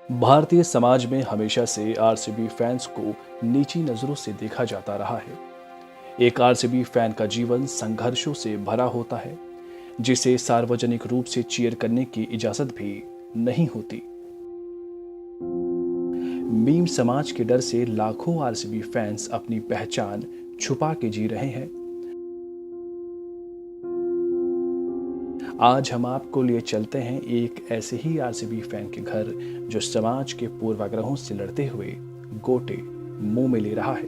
भारतीय समाज में हमेशा से आरसीबी फैंस को नीची नजरों से देखा जाता रहा है। एक आरसीबी फैन का जीवन संघर्षों से भरा होता है, जिसे सार्वजनिक रूप से चीयर करने की इजाजत भी नहीं होती। मीम समाज के डर से लाखों आरसीबी फैंस अपनी पहचान छुपा के जी रहे हैं। आज हम आपको लिए चलते हैं एक ऐसे ही आरसीबी फैन के घर, जो समाज के पूर्वाग्रहों से लड़ते हुए गोटे मुंह में ले रहा है।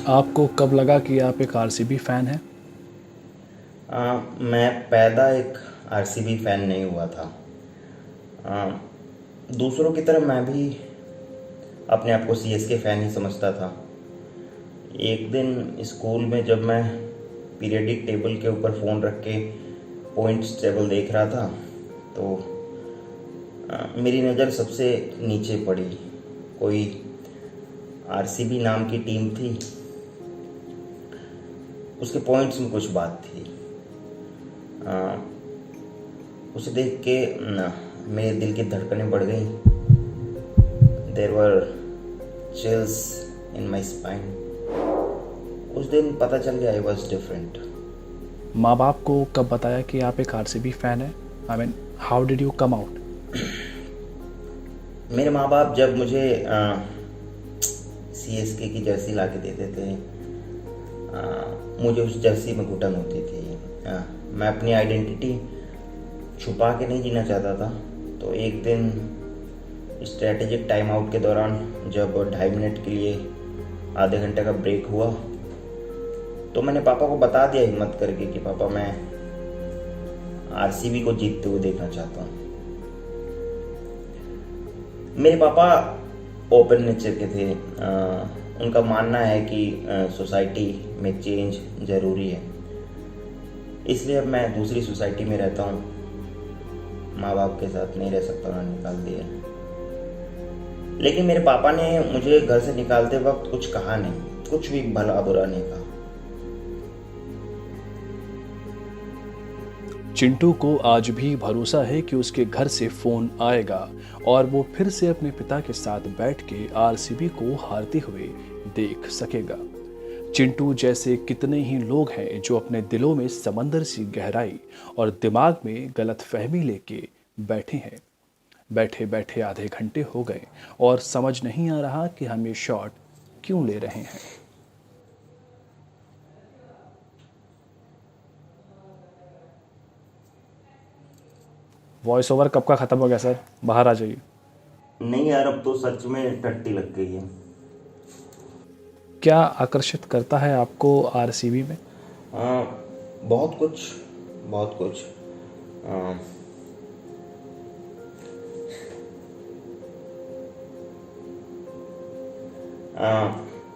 आपको कब लगा कि आप एक आरसीबी फैन हैं? मैं पैदा एक आरसीबी फैन नहीं हुआ था। दूसरों की तरह मैं भी अपने आप को सीएसके फ़ैन ही समझता था। एक दिन स्कूल में जब मैं पीरियडिक टेबल के ऊपर फ़ोन रख के पॉइंट्स टेबल देख रहा था, तो मेरी नज़र सबसे नीचे पड़ी। कोई आरसीबी नाम की टीम थी, उसके पॉइंट्स में कुछ बात थी। उसे देख के मेरे दिल की धड़कनें बढ़ गई। There were chills in my spine. उस दिन पता चल गया I was different. माँ बाप को कब बताया कि आप एक आरसीबी फैन हैं? I mean, how did you come out? मेरे माँ बाप जब मुझे सीएसके की जर्सी ला के देते थे, मुझे उस जर्सी में घुटन होती थी। मैं अपनी आइडेंटिटी छुपा के नहीं जीना चाहता था। तो एक दिन स्ट्रैटेजिक टाइम आउट के दौरान जब 2.5 मिनट के लिए आधे घंटे का ब्रेक हुआ, तो मैंने पापा को बता दिया हिम्मत करके कि पापा, मैं आरसीबी को जीतते हुए देखना चाहता हूँ। मेरे पापा ओपन नेचर के थे। उनका मानना है कि सोसाइटी में चेंज ज़रूरी है, इसलिए अब मैं दूसरी सोसाइटी में रहता हूँ। माँ बाप के साथ नहीं रह सकता, उन्होंने निकाल दिया। लेकिन मेरे पापा ने मुझे घर से निकालते वक्त कुछ कहा नहीं, कुछ भी भला बुरा नहीं कहा। चिंटू को आज भी भरोसा है कि उसके घर से फोन आएगा और वो फिर से अपने पिता के साथ बैठ के आरसीबी को हारते हुए देख सकेगा। चिंटू जैसे कितने ही लोग हैं जो अपने दिलों में समंदर सी गहराई और दिमाग में गलतफहमी लेके बैठे हैं। बैठे बैठे आधे घंटे हो गए और समझ नहीं आ रहा कि हम ये शॉट क्यों ले रहे हैं। वॉइस ओवर कब का खत्म हो गया सर? बाहर आ जाइए। नहीं यार, अब तो सच में टट्टी लग गई है। क्या आकर्षित करता है आपको आरसीबी में? बहुत कुछ, बहुत कुछ।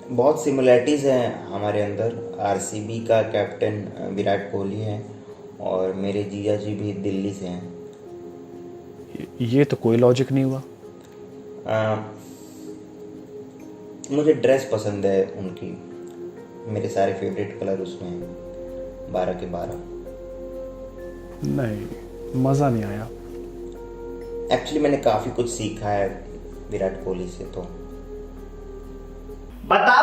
बहुत सिमिलैरिटीज़ हैं हमारे अंदर। आरसीबी का कैप्टन विराट कोहली है और मेरे जीजा जी भी दिल्ली से हैं। ये तो कोई लॉजिक नहीं हुआ। मुझे ड्रेस पसंद है उनकी। मेरे सारे फेवरेट कलर उसमें हैं, 12 के 12। नहीं, मज़ा नहीं आया। एक्चुअली मैंने काफ़ी कुछ सीखा है विराट कोहली से। तो बता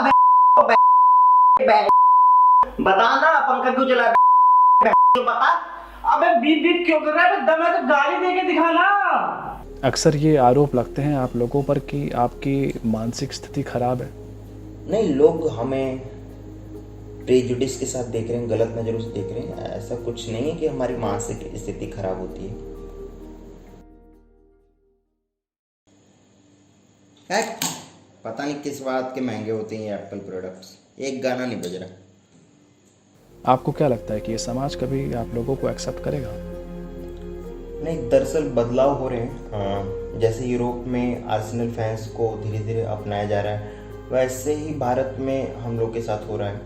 बता ना, पंखा क्यों चला? बता। अबे बीप बीप क्यों कर रहा है? दम है तो गाली दे के दिखाना। अक्सर ये आरोप लगते हैं आप लोगों पर कि आपकी मानसिक स्थिति खराब है। नहीं, लोग हमें प्रेजुडिस के साथ देख रहे हैं, गलत नज़रों से देख रहे हैं। ऐसा कुछ नहीं है कि हमारी मानसिक स्थिति खराब होती है। पता नहीं किस बात के महंगे होते हैं एप्पल प्रोडक्ट्स। एक गाना नहीं बज रहा। आपको क्या लगता है कि ये समाज कभी आप लोगों को एक्सेप्ट करेगा? नहीं, दरअसल बदलाव हो रहे हैं। जैसे यूरोप में आर्सेनल फैंस को धीरे धीरे अपनाया जा रहा है, वैसे ही भारत में हम लोग के साथ हो रहा है।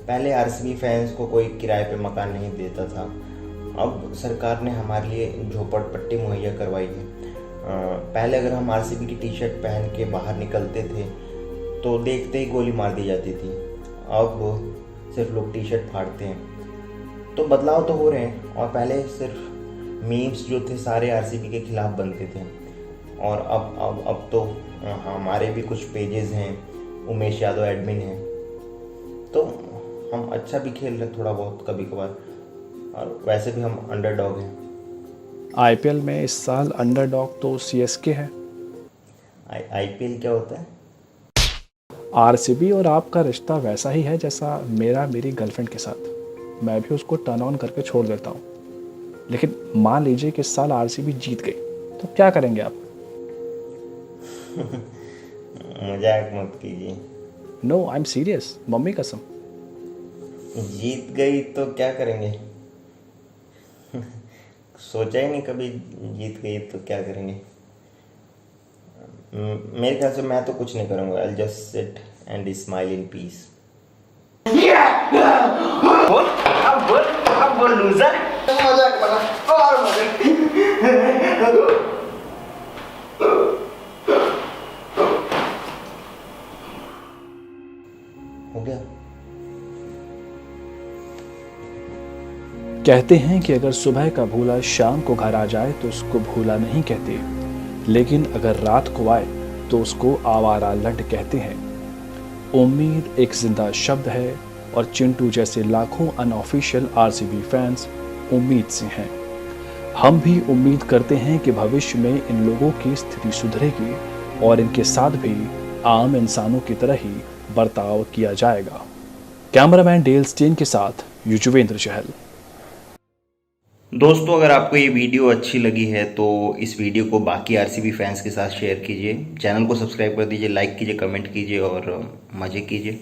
पहले आरसीबी फैंस को कोई किराए पे मकान नहीं देता था। अब सरकार ने हमारे लिए झोपड़पट्टी मुहैया करवाई है। पहले अगर हम आरसीबी की टी शर्ट पहन के बाहर निकलते थे तो देखते ही गोली मार दी जाती थी। अब सिर्फ लोग टी शर्ट फाड़ते हैं। तो बदलाव तो हो रहे हैं, और पहले सिर्फ मीम्स जो थे सारे आरसीबी के खिलाफ बनते थे, और अब तो हमारे भी कुछ पेजेस हैं, उमेश यादव एडमिन है, तो हम अच्छा भी खेल रहे थोड़ा बहुत कभी कभार, और वैसे भी हम अंडरडॉग हैं। आईपीएल में इस साल अंडरडॉग तो सीएसके है। आईपीएल क्या होता है? आरसीबी और आपका रिश्ता वैसा ही है जैसा मेरा मेरी गर्लफ्रेंड के साथ। मैं भी उसको टर्न ऑन करके छोड़ देता हूँ, लेकिन मान लीजिए कि इस साल आरसीबी जीत गई तो क्या करेंगे आप? मजाक मत कीजिए। No, I am serious, mummy कसम। जीत गई तो क्या करेंगे? सोचा ही नहीं कभी, जीत गई तो क्या करेंगे। मेरे ख्याल से मैं तो कुछ नहीं करूँगा। I just sit and smile in peace. अब बोल लूजर। मजाक बना और मजाक। हो गया। कहते हैं कि अगर सुबह का भूला शाम को घर आ जाए तो उसको भूला नहीं कहते, लेकिन अगर रात को आए तो उसको आवारा लड कहते हैं। उम्मीद एक जिंदा शब्द है और चिंटू जैसे लाखों अनऑफिशियल आरसीबी फैंस उम्मीद से हैं। हम भी उम्मीद करते हैं कि भविष्य में इन लोगों की स्थिति सुधरेगी और इनके साथ भी आम इंसानों की तरह ही बर्ताव किया जाएगा। कैमरामैन डेल स्टेन के साथ युजवेंद्र चहल। दोस्तों, अगर आपको ये वीडियो अच्छी लगी है तो इस वीडियो को बाकी आरसीबी फैंस के साथ शेयर कीजिए, चैनल को सब्सक्राइब कर दीजिए, लाइक कीजिए, कमेंट कीजिए और मज़े कीजिए।